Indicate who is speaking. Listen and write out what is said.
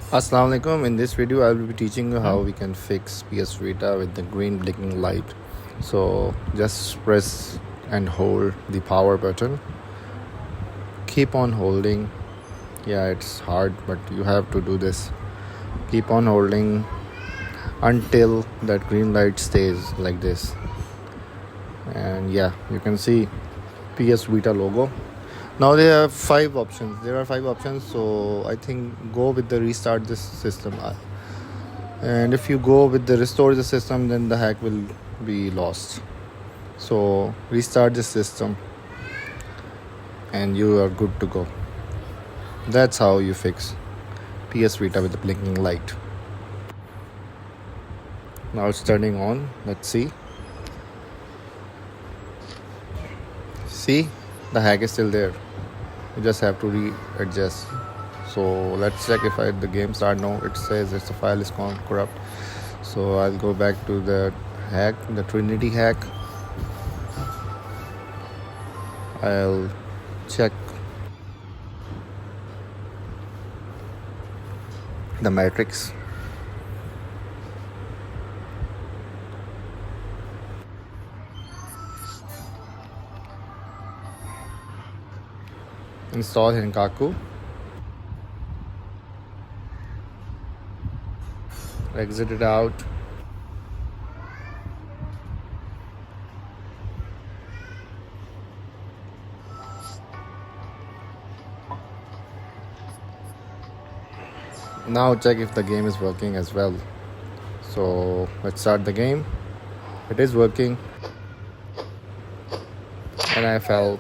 Speaker 1: Assalamu alaikum. In this video, I will be teaching you how we can fix PS Vita with the green blinking light. So just press and hold the power button. Keep on holding. Yeah, it's hard, but you have to do this. Keep on holding until that green light stays like this. And yeah, you can see PS Vita logo. Now there are 5 options. So I think go with the restart this system. And if you go with the restore the system, then the hack will be lost. So restart the system and you are good to go. That's how you fix PS Vita with the blinking light. Now it's turning on. Let's see. See, the hack is still there. You just have to readjust. So let's check if the game start. No, it says the file is corrupt. So I'll go back to the hack, the Trinity hack. I'll check the matrix. Install Hinkaku. Exit it out. Now check if the game is working as well. So let's start the game. It is working. And I fell